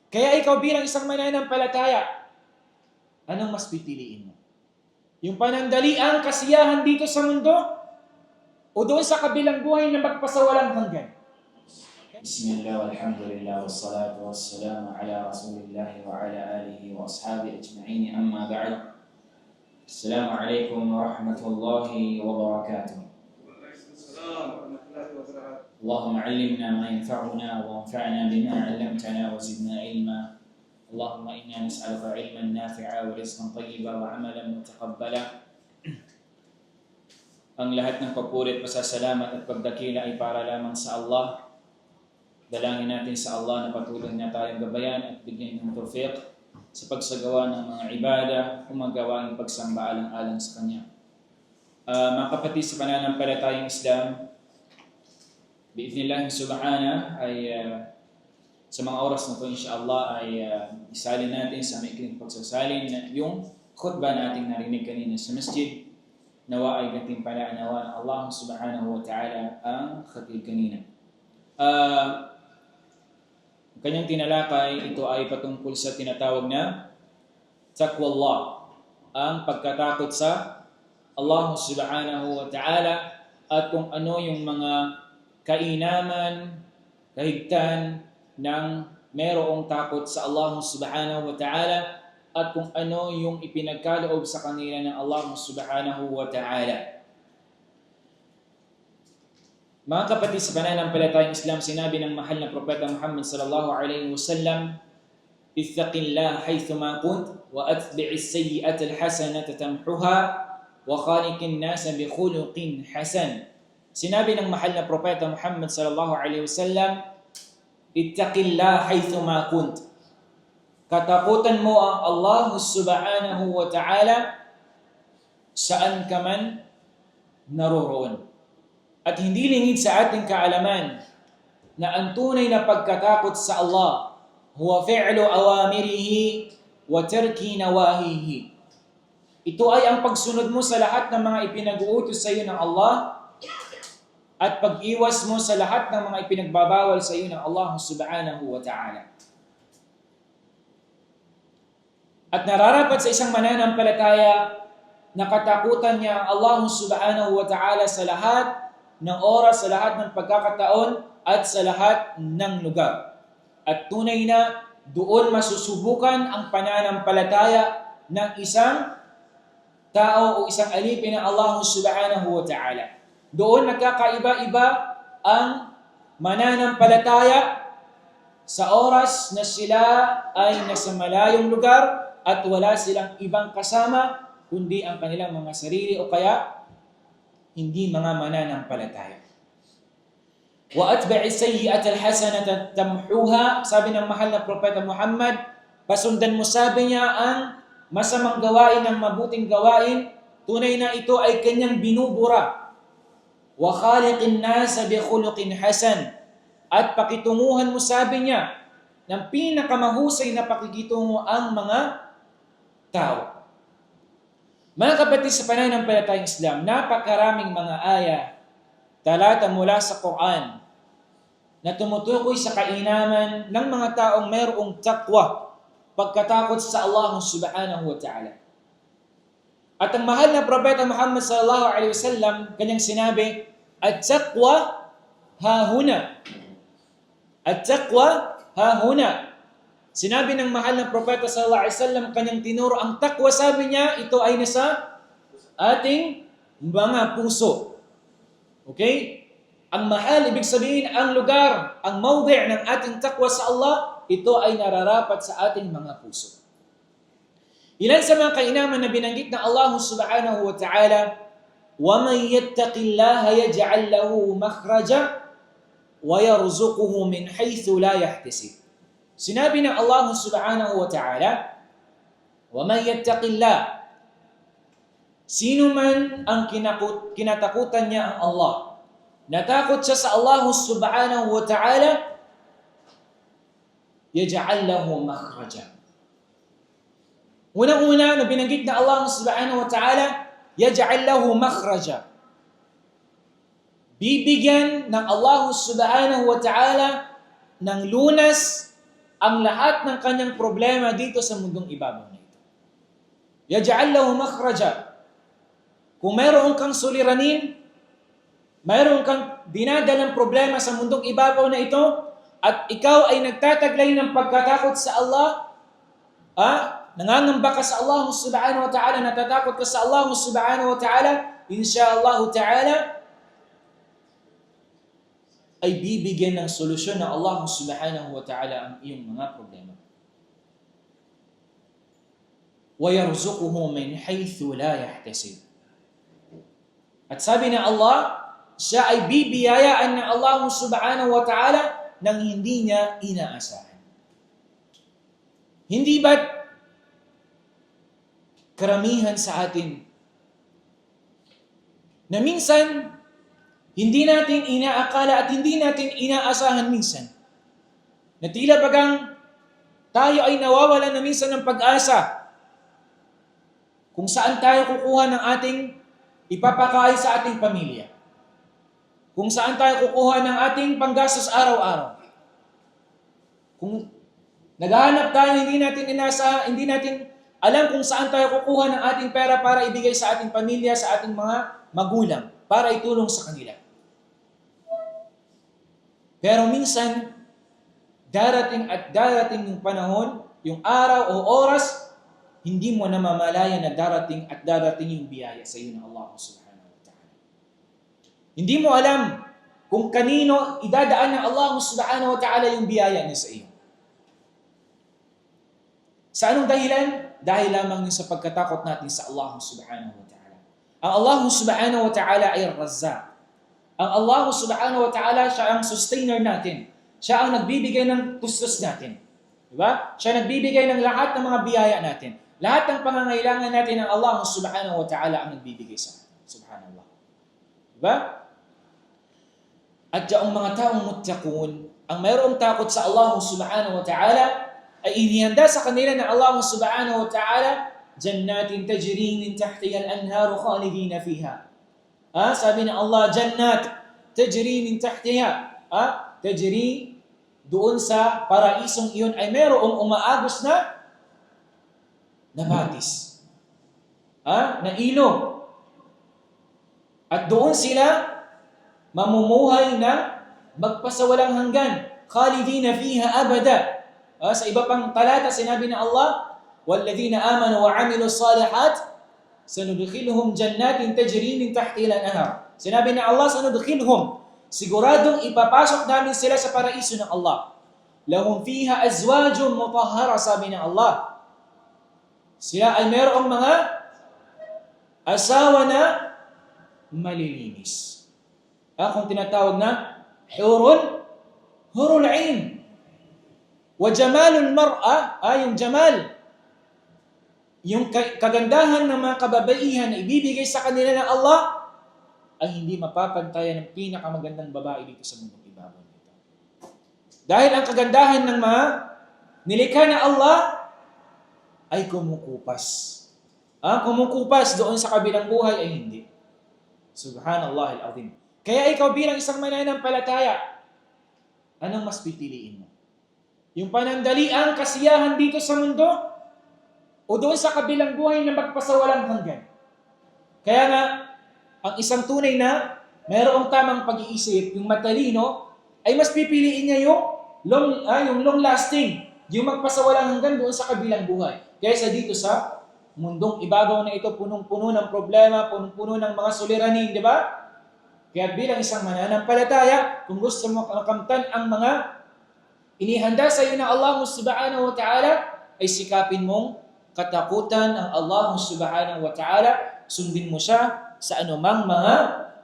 Kaya ikaw bilang isang mananampalataya, anong mas pipiliin mo? Yung panandaliang kasiyahan dito sa mundo o doon sa kabilang buhay na magpasawalang hanggan? Bismillah, walhamdulillah, wassalatu wassalamu ala rasulillah wa ala alihi wa ashabi ajma'in, amma ba'd. Assalamualaikum warahmatullahi wabarakatuh. Allahumma allimna ma yanfa'una wa anfa'na bima 'allamtana wa zidna ilma. Allahumma inna nas'aluka ilman nafi'a wa rizqan tayyiba wa 'amalan mutaqabbala. Ang lahat ng papuri at pasasalamat at pagdakila ay para lamang sa Allah. Dalangin natin sa Allah na patuloy na tayong gabayan at bigyan ng tawfiq sa pagsagawa ng mga ibada o magawa ng pagsamba alang-alang sa Kanya. Mga kapatid sa pananampalatayang Islam, bi'idhnillah subhanahu ay sa mga oras na ito insyaAllah ay isalin natin sa maikling pagsasalin na yung khutbah nating narinig kanina sa masjid. Nawa ay gantimpalaan nawa ng Allah subhanahu wa ta'ala ang khatib kanina. Kanyang tinalakay, ito ay patungkol sa tinatawag na taqwallah, ang pagkatakot sa Allah subhanahu wa ta'ala at kung ano yung mga kainaman, kahigtan ng merong takot sa Allah subhanahu wa ta'ala at kung ano yung ipinagkaloob sa kanila ng Allah subhanahu wa ta'ala. Mga kapatid sa pananampalatayang Islam, sinabi ng mahal na propeta Muhammad sallallahu alaihi wasallam, "Ittaqillah haythuma kunt wa atbi'is sayyi'ata alhasanata tamhuha wa khaliqin nasa bi khuluqin hasan." Sinabi ng mahal na propeta Muhammad sallallahu alaihi wasallam, "Ittaqillah haythuma kunt." Katakutan mo ang Allah subhanahu wa ta'ala saan ka man naroroon. At hindi lingid sa ating kaalaman na ang tunay na pagkatakot sa Allah huwa fi'lu awamirihi wa tarki nawahihi. Ito ay ang pagsunod mo sa lahat ng mga ipinag-uutos sa iyo ng Allah at pag-iwas mo sa lahat ng mga ipinagbabawal sa iyo ng Allah subhanahu wa ta'ala. At nararapat sa isang mananampalataya na katakutan niya ang Allah subhanahu wa ta'ala sa lahat ng oras, sa lahat ng pagkakataon at sa lahat ng lugar. At tunay na doon masusubukan ang pananampalataya ng isang tao o isang alipin ng Allah subhanahu wa ta'ala. Doon nagkakaiba-iba ang mananampalataya sa oras na sila ay nasa malayong lugar at wala silang ibang kasama kundi ang kanilang mga sarili o kaya hindi mga mananampalataya. Wa atbi'is sayyi'ata alhasanata tamhuha, sabi ng mahal na propeta Muhammad, pasundan mo, sabi niya, ang masamang gawain ng mabuting gawain, tunay na ito ay kanyang binubura. Wa khaliqin nasa bi khuluqin hasan, at pakitunguhan mo, sabi niya, ng pinakamahusay na pakikitungo ang mga tao. Mga kapatid sa pananampalatayang Islam, napakaraming mga aya, talata mula sa Quran na tumutukoy sa kainaman ng mga taong mayroong taqwa, pagkatakot sa Allah subhanahu wa ta'ala. At ang mahal na propeta Muhammad sallallahu alaihi wasallam, kanyang sinabi, "At-taqwa hahuna." At-taqwa hahuna. Sinabi ng mahal na propeta sallallahu alaihi wasallam, kanyang tinuro ang taqwa, sabi niya, ito ay nasa ating mga puso. Okay? Ang mahal, ibig sabihin, ang lugar, ang mawdi' ng ating taqwa sa Allah, ito ay nararapat sa ating mga puso. Ilan sa mga kainaman na binanggit ng Allah subhanahu wa ta'ala, وَمَنْ يَتَّقِ اللَّهَ يَجْعَلْ لَهُ مَخْرَجًا وَيَرْزُقُهُ مِنْ حَيْثُ لَا يَحْتَسِبُ. Sinabi ng Allah subhanahu wa ta'ala, وَمَنْ يَتَّقِ اللَّهَ, sino man ang kinatakutan niya ang Allah, natakot siya sa Allah subhanahu wa ta'ala, يَجْعَلْ لَهُ مَخْرَجًا. Unang-una na binanggit na Allah subhanahu wa ta'ala, يَجْعَلْ لَهُ مَخْرَجًا. Bibigyan ng Allah subhanahu wa ta'ala ng lunas ang lahat ng kanyang problema dito sa mundong ibabaw na ito. Yaj'al lahu makhraja. Kung mayroon kang suliranin, mayroon kang dinadalang problema sa mundong ibabaw na ito, at ikaw ay nagtataglay ng pagkatakot sa Allah, nangangamba ka sa Allah subhanahu wa ta'ala, natatakot ka sa Allah subhanahu wa ta'ala, insyaallah ta'ala, ay bibigyan ng solusyon ng Allah subhanahu wa ta'ala ang iyong mga problema. وَيَرْزُقُهُ مِنْ حَيْثُ لَا يَحْتَسِبُ. At sabi na Allah, siya ay bibiyayaan ng Allah subhanahu wa ta'ala nang hindi niya inaasahan. Hindi ba't karamihan sa atin na minsan hindi natin inaakala at hindi natin inaasahan minsan na tila bagang tayo ay nawawalan na minsan ng pag-asa kung saan tayo kukuha ng ating ipapakain sa ating pamilya. Kung saan tayo kukuha ng ating panggastos araw-araw. Kung naghahanap tayo, hindi natin alam kung saan tayo kukuha ng ating pera para ibigay sa ating pamilya, sa ating mga magulang, para itulong sa kanila. Pero minsan, darating yung panahon, yung araw o oras, hindi mo namamalayan na darating yung biyaya sa iyo ng Allah subhanahu wa ta'ala. Hindi mo alam kung kanino idadaan ng Allah subhanahu wa ta'ala yung biyaya niya sa iyo. Sa anong dahilan? Dahil lamang sa pagkatakot natin sa Allah subhanahu wa ta'ala. Ang Allah subhanahu wa ta'ala ay Razzaq. Ang Allah subhanahu wa ta'ala, siya ang sustainer natin. Siya ang nagbibigay ng tustos natin. Diba? Siya nagbibigay ng lahat ng mga biyaya natin. Lahat ng pangangailangan natin ng Allah subhanahu wa ta'ala ang nagbibigay sa atin. Subhanallah. Diba? At yung mga taong muttaqun, ang mayroong takot sa Allah subhanahu wa ta'ala, ay inihanda sa kanila ng Allah subhanahu wa ta'ala, jannatin tajri min tahtiha al-anharu khalidina fiha. Sabi ng Allah, jannat tajri min tahtiha. Tajri doon sa paraisong iyon ay mayroong umaagos na batis. Na ilog. At doon sila mamumuhay na magpasawalang hanggan. Khalidina fiha abada. Sa iba pang talata, sinabi na Allah, وَالَّذِينَ آمَنُوا وَعَمِلُوا الصَّالِحَاتِ سَنُدْخِلُهُمْ جَنَّاتٍ تَجْرِي مِنْ تَحْتِهَا الْأَنْهَارُ. Sinabi na Allah, سَنُدْخِلُهُمْ, siguradong ipapasok namin sila sa paraiso ng Allah. لَهُمْ فِيهَا أَزْوَاجٌ مُطَهَّرَةٌ, sabi ng Allah. Sila ay mayroong mga asawa na malilinis. Kung tinatawag na hurul ain. Wa jamalul mar'a, yung jamal, yung kagandahan ng mga kababaihan na ibibigay sa kanila ng Allah, ay hindi mapapantayan ng pinakamagandang babae dito sa mundong ibabaw nito. Dahil ang kagandahan ng mga nilikha na Allah ay kumukupas. Kumukupas doon sa kabilang buhay ay hindi. Subhanallah al-azim. Kaya ikaw bilang isang mananampalataya, anong mas pipiliin mo? Yung panandaliang kasiyahan dito sa mundo o doon sa kabilang buhay na magpasawalang hanggan? Kaya nga, ang isang tunay na mayroong tamang pag-iisip, yung matalino, ay mas pipiliin niya yung long lasting, yung magpasawalang hanggan doon sa kabilang buhay. Kaysa dito sa mundong ibabaw na ito, punong-puno ng problema, punong-puno ng mga suliranin, di ba? Kaya bilang isang mananampalataya, kung gusto mo makamtan ang mga inihanda sa iyo ng Allah subhanahu wa ta'ala, ay sikapin mong katakutan ang Allah subhanahu wa ta'ala, sundin mo siya sa anumang mga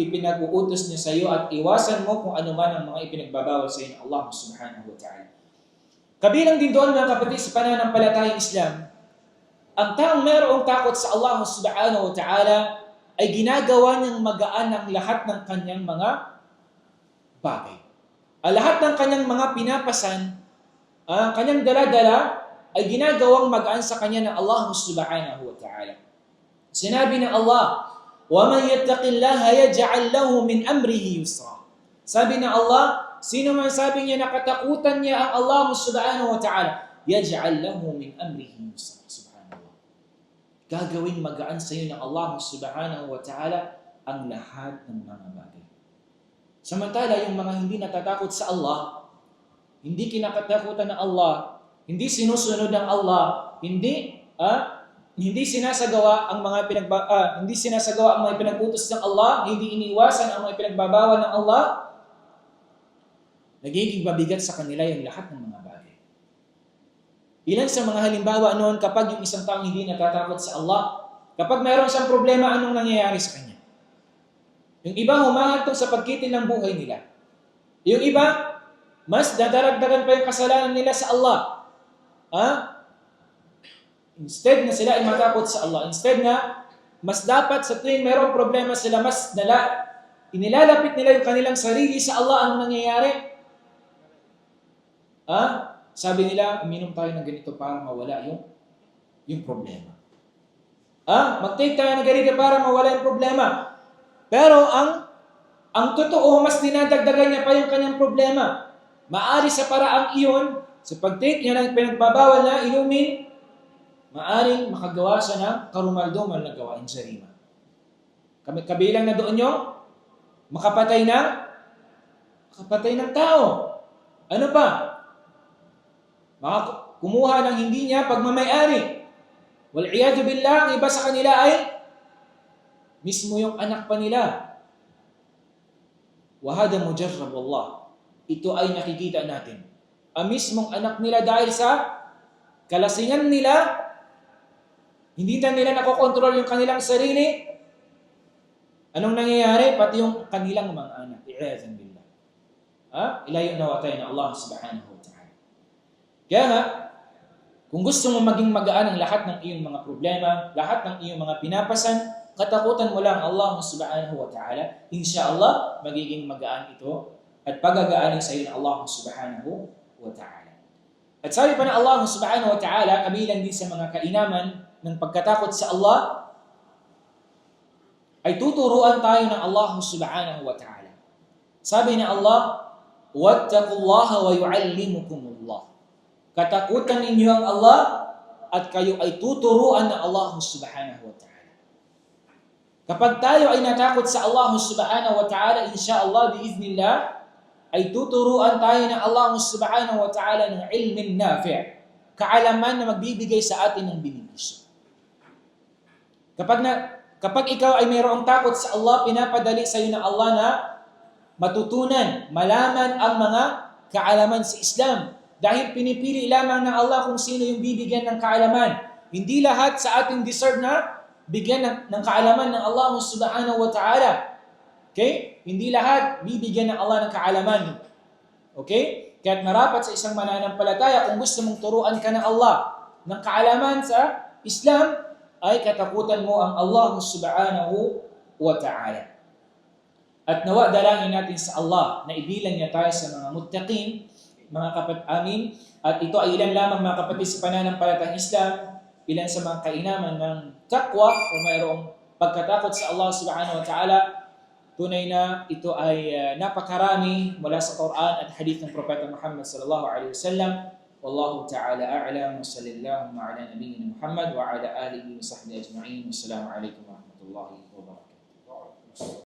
ipinag-uutos niya sa iyo at iwasan mo kung anuman ang mga ipinagbabawal sa iyo ng Allah subhanahu wa ta'ala. Kabilang din doon mga kapatid sa pananampalatayang Islam, ang taong mayroong takot sa Allah subhanahu wa ta'ala ay ginagawa niyang magaan ang lahat ng kanyang mga bagay. Lahat ng kanyang mga pinapasan, kanyang dala-dala, ay ginagawang magaan sa kanya ng Allah subhanahu wa ta'ala. Sinabi ng Allah, وَمَنْ يَتَّقِ اللَّهَ يَجْعَلْ لَهُ مِنْ أَمْرِهِ يُسْرًا. Sabi ng Allah, Sino man sabi niya nakatakutan niya ang Allah subhanahu wa ta'ala, yaj'al lahu min amrihi yusra. Subhanallah. Gagawing magaan sa iyo ng Allah subhanahu wa ta'ala ang lahat ng mga bagay. Samantala, yung mga hindi natatakot sa Allah, hindi kinakatakutan ng Allah, hindi sinusunod ng Allah, hindi sinasagawa ang mga pinag-utos ng Allah, hindi iniiwasan ang mga pinagbabawal ng Allah, nagiging mabigat sa kanila yung lahat ng mga bagay. Ilan sa mga halimbawa noon kapag yung isang taong hindi natatakot sa Allah, kapag mayroon siyang problema, anong nangyayari sa kanya? Yung iba humahantong sa pagkitil ng buhay nila. Yung iba, mas dadaragdagan pa yung kasalanan nila sa Allah. Instead na sila ay matakot sa Allah, instead na mas dapat sa tuwing mayroong problema sila, mas inilalapit nila yung kanilang sarili sa Allah, anong nangyayari? Sabi nila, uminom tayo ng ganito para mawala yung problema. Mag-take tayo ng ganito para mawala yung problema. Pero ang totoo, mas dinadagdagan niya pa yung kanyang problema. Maari sa paraang iyon, sa pag-take niya ng pinagbabawal na inumin, maaring makagawa siya ng karumal-dumal na gawain sa rima. Kabilang na doon yung makapatay ng tao. Ano pa? Kumuha ng hindi niya pagmamayari. Wal-iyadu billah, ang iba sa kanila ay mismo yung anak pa nila. Wahada mujarrab Allah. Ito ay nakikita natin. Ang mismong anak nila dahil sa kalasingan nila, hindi na nila nakokontrol yung kanilang sarili. Anong nangyayari? Pati yung kanilang mga anak. I'azan billah. Ilayo nawatay na Allah subhanahu wa ta'ala. Kaya nga, kung gusto mo maging magaan ang lahat ng iyong mga problema, lahat ng iyong mga pinapasan, katakutan mo lang Allah subhanahu wa ta'ala, insyaAllah, magiging magaan ito at pagagaanin sa iyo ng Allah subhanahu wa ta'ala. At sabi pa ng Allah subhanahu wa ta'ala, kabilang din sa mga kainaman ng pagkatakot sa Allah, ay tuturuan tayo ng Allah subhanahu wa ta'ala. Sabi ng Allah, وَاتَّقُوا wa yu'allimukumullah. Katakutan ninyo ang Allah at kayo ay tuturuan ng Allah subhanahu wa ta'ala. Kapag tayo ay natakot sa Allah subhanahu wa ta'ala, insyaallah, biiznillah, ay tuturuan tayo ng Allah subhanahu wa ta'ala ng ilmin nafi', kaalaman na magbibigay sa atin ng benepisyo. Kapag ikaw ay mayroong takot sa Allah, pinapadali sa iyo ng Allah na matutunan, malaman ang mga kaalaman sa Islam. Dahil pinipili lamang ng Allah kung sino yung bibigyan ng kaalaman. Hindi lahat sa ating deserve na bigyan ng kaalaman ng Allah subhanahu wa ta'ala. Okay? Hindi lahat bibigyan ng Allah ng kaalaman. Okay? Kaya marapat sa isang mananampalataya, kung gusto mong turuan ka ng Allah ng kaalaman sa Islam, ay katakutan mo ang Allah subhanahu wa ta'ala. At nawa dalangin natin sa Allah na ibilang niya tayo sa mga muttaqin, mga kapatid amin. At ito ay ilan lamang mga kapatid sa pananampalatayang Islam, ilan sa mga kainaman ng taqwa o mayroong pagkatakot sa Allah subhanahu wa ta'ala. Tunay na ito ay napakarami mula sa Quran at hadith ng Propeta Muhammad sallallahu alaihi wasallam. Wallahu ta'ala a'lam wa sallallahu ala nabiyyina Muhammad wa ala alihi wa sahbihi ajma'in. Wassalamu alaikum wa rahmatullahi wa barakatuh.